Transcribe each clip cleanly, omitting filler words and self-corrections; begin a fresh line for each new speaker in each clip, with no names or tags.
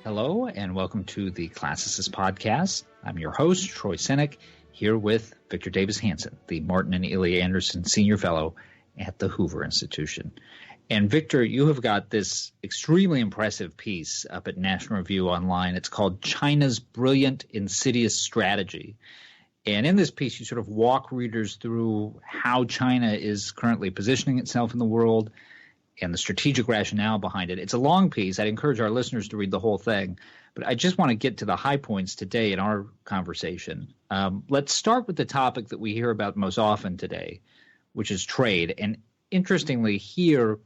Hello, and welcome to the Classicist podcast. I'm your host, Troy Senek, here with Victor Davis Hanson, the Martin and Ilya Anderson Senior Fellow at the Hoover Institution. And Victor, you have got this extremely impressive piece up at National Review Online. It's called China's Brilliant Insidious Strategy. And in this piece, you sort of walk readers through how China is currently positioning itself in the world and the strategic rationale behind it. It's a long piece. I'd encourage our listeners to read the whole thing. But I just want to get to the high points today in our conversation. Let's start with the topic that we hear about most often today, which is trade. And interestingly, here,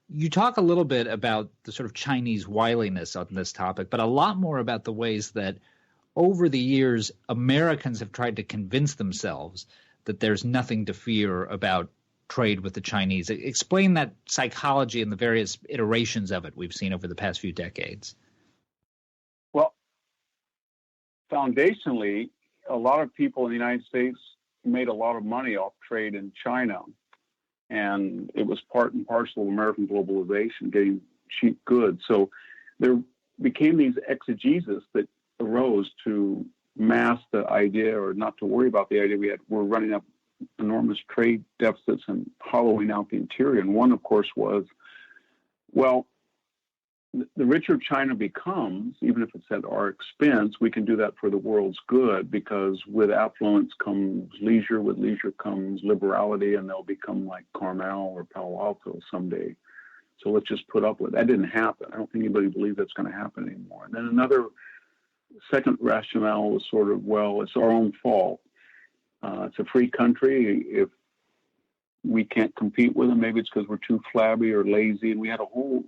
you talk a little bit about the sort of Chinese wiliness on this topic, but a lot more about the ways that over the years, Americans have tried to convince themselves that there's nothing to fear about trade with the Chinese. Explain that psychology and the various iterations of it we've seen over the past few decades.
Well, foundationally, a lot of people in the United States made a lot of money off trade in China. And it was part and parcel of American globalization, getting cheap goods. So there became these exegesis that arose to mask the idea, or not to worry about the idea we're running up enormous trade deficits and hollowing out the interior. And one, of course, was, well, the richer China becomes, even if it's at our expense, we can do that for the world's good, because with affluence comes leisure, with leisure comes liberality, and they'll become like Carmel or Palo Alto someday. So let's just put up with it. That didn't happen. I don't think anybody believes that's going to happen anymore. And then another second rationale was sort of, well, it's our own fault. It's a free country. If we can't compete with them, maybe it's because we're too flabby or lazy. And we had a whole,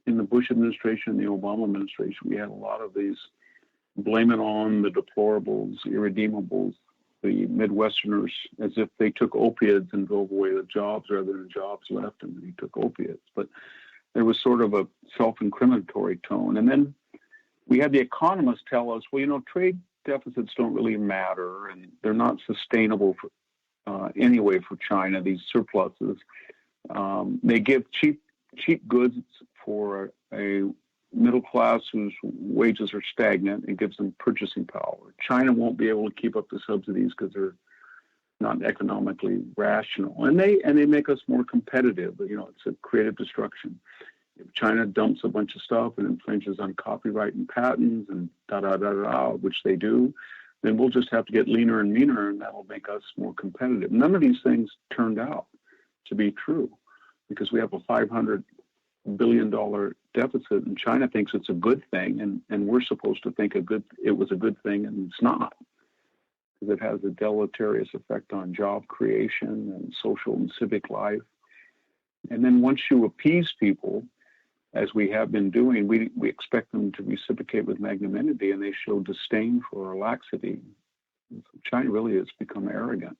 in the Bush administration, the Obama administration, we had a lot of these blame it on the deplorables, irredeemables, the Midwesterners, as if they took opiates and drove away the jobs rather than jobs left and they took opiates. But there was sort of a self-incriminatory tone. And then we had the economists tell us, well, trade deficits don't really matter, and they're not sustainable anyway for China, these surpluses. They give cheap goods for a middle class whose wages are stagnant and gives them purchasing power. China won't be able to keep up the subsidies because they're not economically rational. And they make us more competitive. It's a creative destruction. If China dumps a bunch of stuff and infringes on copyright and patents and which they do, then we'll just have to get leaner and meaner, and that'll make us more competitive. None of these things turned out to be true, because we have a $500 billion deficit, and China thinks it's a good thing, and we're supposed to think it was a good thing, and it's not, because it has a deleterious effect on job creation and social and civic life. And then once you appease people, as we have been doing, we expect them to reciprocate with magnanimity, and they show disdain for our laxity. China really has become arrogant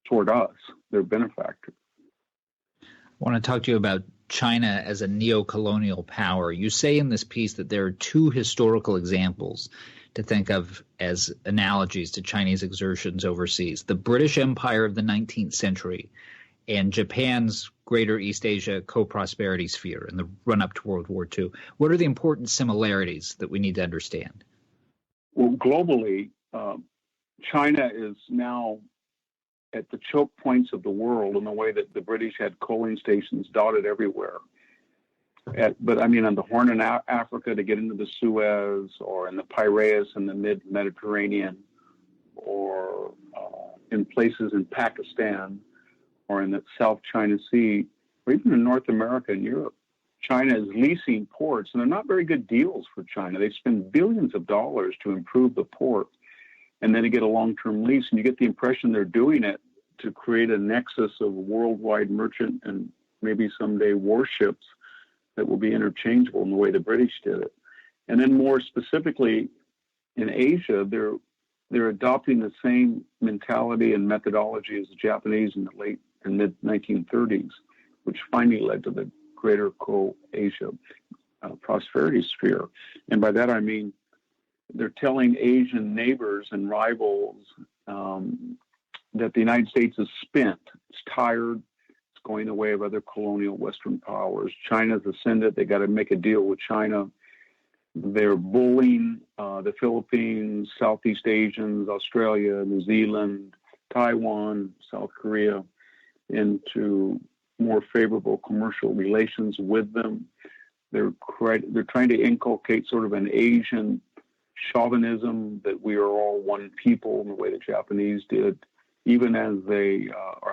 toward us, their benefactor.
I want to talk to you about China as a neo-colonial power. You say in this piece that there are two historical examples to think of as analogies to Chinese exertions overseas: the British Empire of the 19th century and Japan's Greater East Asia co-prosperity sphere in the run-up to World War II. What are the important similarities that we need to understand?
Well, globally, China is now at the choke points of the world in the way that the British had coaling stations dotted everywhere. On the Horn in Africa to get into the Suez, or in the Piraeus in the mid-Mediterranean, or in places in Pakistan, or in the South China Sea, or even in North America and Europe. China is leasing ports, and they're not very good deals for China. They spend billions of dollars to improve the port, and then to get a long-term lease, and you get the impression they're doing it to create a nexus of worldwide merchant and maybe someday warships that will be interchangeable in the way the British did it. And then more specifically, in Asia, they're adopting the same mentality and methodology as the Japanese in the late and mid-1930s, which finally led to the Greater Co-Asia prosperity sphere. And by that I mean they're telling Asian neighbors and rivals that the United States is spent, it's tired, it's going the way of other colonial Western powers. China's ascended, they got to make a deal with China. They're bullying the Philippines, Southeast Asians, Australia, New Zealand, Taiwan, South Korea into more favorable commercial relations with them. They're trying to inculcate sort of an Asian chauvinism that we are all one people in the way the Japanese did, even as they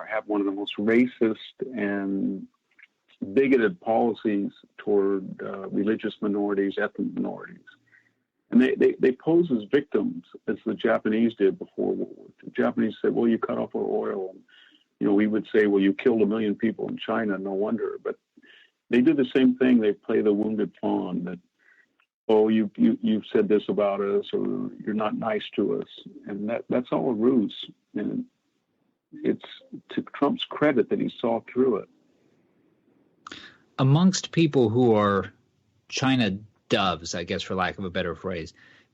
have one of the most racist and bigoted policies toward religious minorities, ethnic minorities. And they pose as victims, as the Japanese did before World War II. The Japanese said, well, you cut off our oil. And, we would say, well, you killed 1 million people in China, no wonder. But they do the same thing. They play the wounded pawn that, oh, you've said this about us, or you're not nice to us. And that's all a ruse. And it's to Trump's credit that he saw through it.
Amongst people who are China doves, I guess, for lack of a better phrase,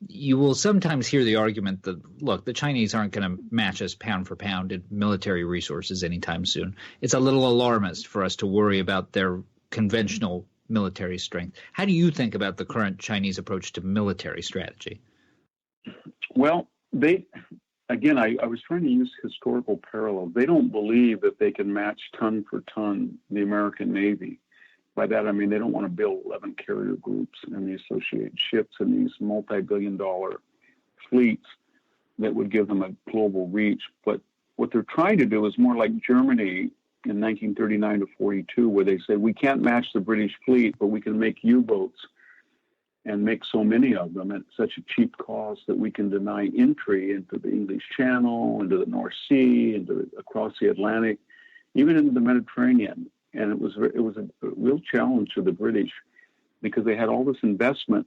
you will sometimes hear the argument that, look, the Chinese aren't going to match us pound for pound in military resources anytime soon. It's a little alarmist for us to worry about their conventional military strength. How do you think about the current Chinese approach to military strategy?
Well, I was trying to use historical parallels. They don't believe that they can match ton for ton the American Navy. By that, I mean they don't want to build 11 carrier groups and the associated ships and these multi-billion-dollar fleets that would give them a global reach. But what they're trying to do is more like Germany in 1939 to 42, where they said, we can't match the British fleet, but we can make U-boats and make so many of them at such a cheap cost that we can deny entry into the English Channel, into the North Sea, across the Atlantic, even into the Mediterranean. And it was a real challenge to the British because they had all this investment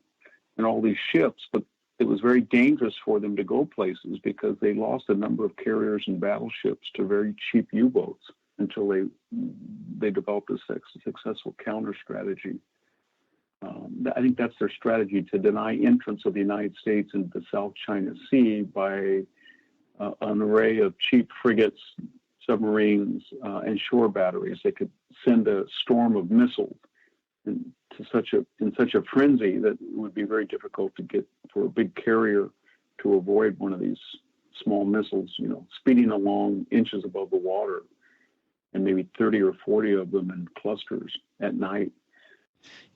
and all these ships, but it was very dangerous for them to go places because they lost a number of carriers and battleships to very cheap U-boats until they developed a successful counter strategy. I think that's their strategy, to deny entrance of the United States into the South China Sea by an array of cheap frigates, submarines, and shore batteries. They could send a storm of missiles in such a frenzy that it would be very difficult to get for a big carrier to avoid one of these small missiles, speeding along inches above the water, and maybe 30 or 40 of them in clusters at night.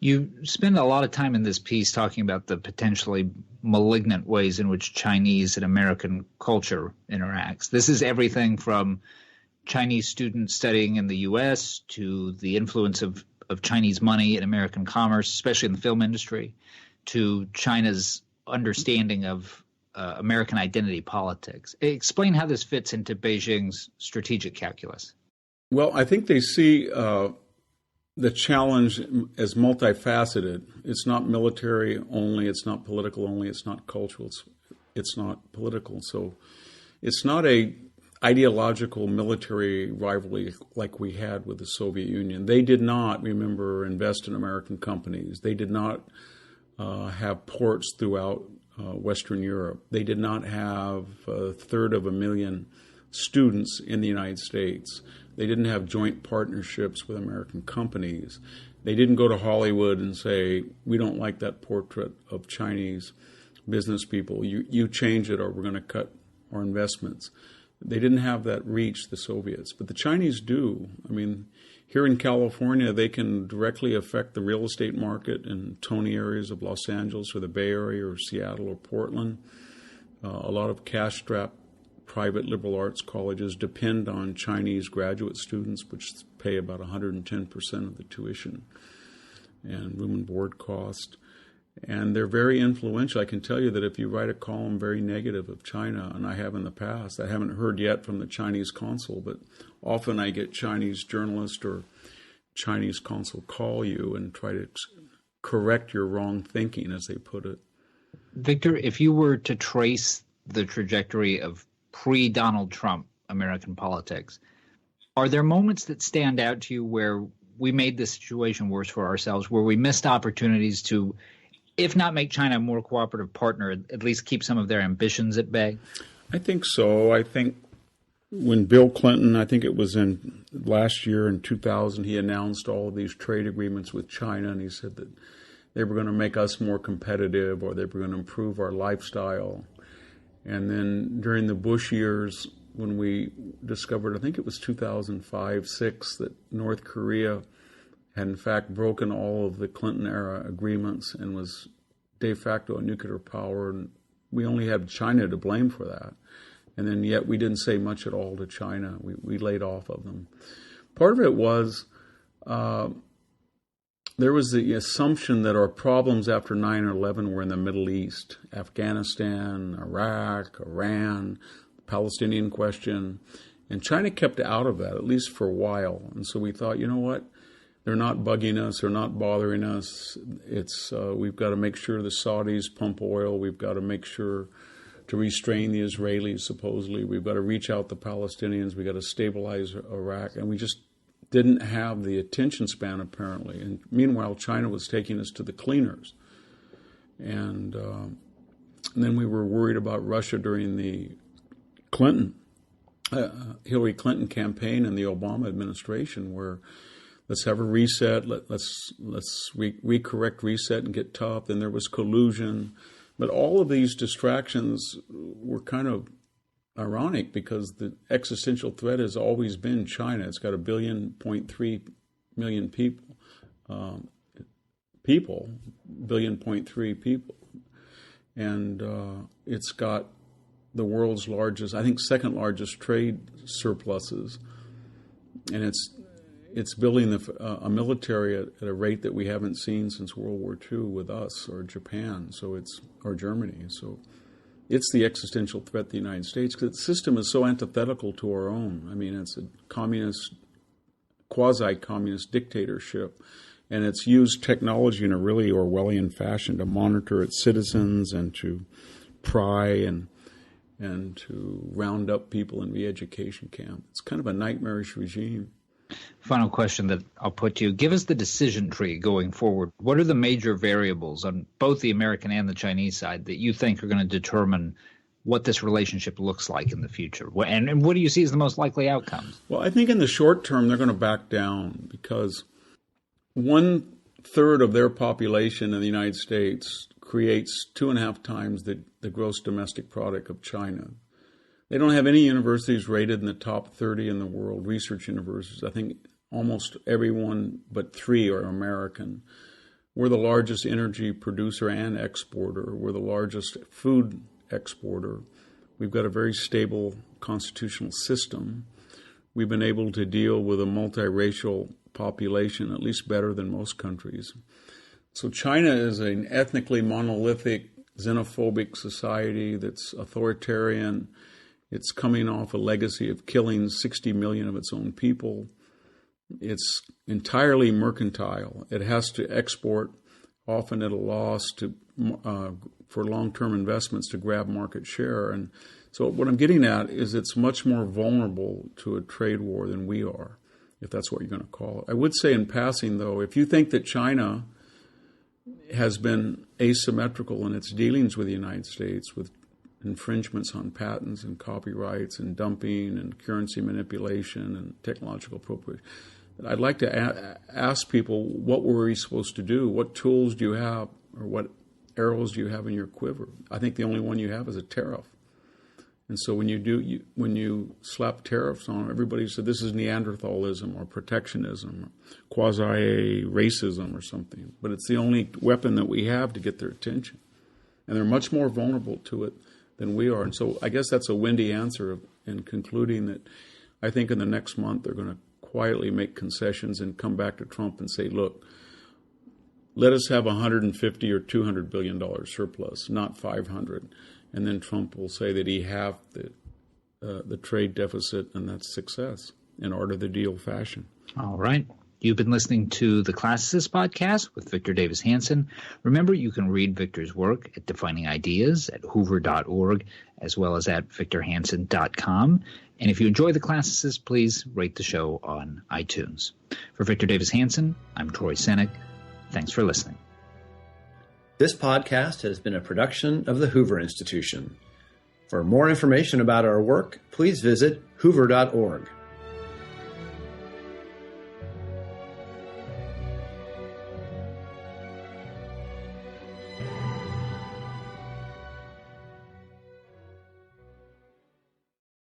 You spend a lot of time in this piece talking about the potentially malignant ways in which Chinese and American culture interacts. This is everything from Chinese students studying in the U.S. to the influence of Chinese money in American commerce, especially in the film industry, to China's understanding of American identity politics. Explain how this fits into Beijing's strategic calculus.
Well, I think they see the challenge as multifaceted. It's not military only, it's not political only, it's not cultural, it's not political. So it's not a ideological military rivalry like we had with the Soviet Union. They did not, remember, invest in American companies. They did not have ports throughout Western Europe. They did not have 1/3 students in the United States. They didn't have joint partnerships with American companies. They didn't go to Hollywood and say, we don't like that portrait of Chinese business people. You change it or we're going to cut our investments. They didn't have that reach, the Soviets, but the Chinese do. I mean, here in California, they can directly affect the real estate market in Tony areas of Los Angeles or the Bay Area or Seattle or Portland. A lot of cash-strapped private liberal arts colleges depend on Chinese graduate students, which pay about 110% of the tuition and room and board cost. And they're very influential. I can tell you that if you write a column very negative of China, and I have in the past, I haven't heard yet from the Chinese consul, but often I get Chinese journalists or Chinese consul call you and try to correct your wrong thinking, as they put it.
Victor, if you were to trace the trajectory of pre-Donald Trump American politics, are there moments that stand out to you where we made the situation worse for ourselves, where we missed opportunities to, if not make China a more cooperative partner, at least keep some of their ambitions at bay?
I think so. I think when Bill Clinton, I think it was in last year in 2000, he announced all of these trade agreements with China, and he said that they were going to make us more competitive, or they were going to improve our lifestyle. And then during the Bush years, when we discovered, I think it was 2005-06, that North Korea had in fact broken all of the Clinton-era agreements and was de facto a nuclear power, and we only had China to blame for that. And then yet we didn't say much at all to China. We laid off of them. Part of it was there was the assumption that our problems after 9/11 were in the Middle East, Afghanistan, Iraq, Iran, the Palestinian question. And China kept out of that, at least for a while. And so we thought, you know what? They're not bugging us. They're not bothering us. We've got to make sure the Saudis pump oil. We've got to make sure to restrain the Israelis, supposedly. We've got to reach out the Palestinians. We've got to stabilize Iraq. And we just didn't have the attention span, apparently. And meanwhile, China was taking us to the cleaners. And then we were worried about Russia during the Hillary Clinton campaign and the Obama administration, where let's have a reset, let's recorrect, reset, and get tough. Then there was collusion. But all of these distractions were kind of ironic, because the existential threat has always been China. It's got 1.3 billion people, 1.3 people. And it's got the world's largest, I think second largest trade surpluses. And it's building a military at a rate that we haven't seen since World War II with us, or Japan, or Germany. So it's the existential threat to the United States, because the system is so antithetical to our own. I mean, it's a quasi-communist dictatorship, and it's used technology in a really Orwellian fashion to monitor its citizens and to pry and to round up people in re-education camp. It's kind of a nightmarish regime.
Final question that I'll put to you. Give us the decision tree going forward. What are the major variables on both the American and the Chinese side that you think are going to determine what this relationship looks like in the future? And what do you see as the most likely outcomes?
Well, I think in the short term, they're going to back down, because 1/3 of their population in the United States creates 2.5 times the gross domestic product of China. They don't have any universities rated in the top 30 in the world, research universities. I think almost everyone but 3 are American. We're the largest energy producer and exporter. We're the largest food exporter. We've got a very stable constitutional system. We've been able to deal with a multiracial population, at least better than most countries. So China is an ethnically monolithic, xenophobic society that's authoritarian. It's coming off a legacy of killing 60 million of its own people. It's entirely mercantile. It has to export, often at a loss, for long-term investments to grab market share. And so what I'm getting at is it's much more vulnerable to a trade war than we are, if that's what you're going to call it. I would say in passing, though, if you think that China has been asymmetrical in its dealings with the United States, with infringements on patents and copyrights and dumping and currency manipulation and technological appropriation, I'd like to ask people, what were we supposed to do? What tools do you have, or what arrows do you have in your quiver? I think the only one you have is a tariff. And so when you slap tariffs on, everybody said this is Neanderthalism or protectionism, or quasi-racism or something. But it's the only weapon that we have to get their attention. And they're much more vulnerable to it than we are. And so I guess that's a windy answer in concluding that I think in the next month they're going to quietly make concessions and come back to Trump and say, look, let us have $150 or $200 billion surplus, not 500. And then Trump will say that he halved the trade deficit, and that's success in art of the deal fashion.
All right. You've been listening to the Classicist podcast with Victor Davis Hanson. Remember, you can read Victor's work at Defining Ideas at hoover.org, as well as at victorhanson.com. And if you enjoy the Classicist, please rate the show on iTunes. For Victor Davis Hanson, I'm Troy Senik. Thanks for listening.
This podcast has been a production of the Hoover Institution. For more information about our work, please visit hoover.org.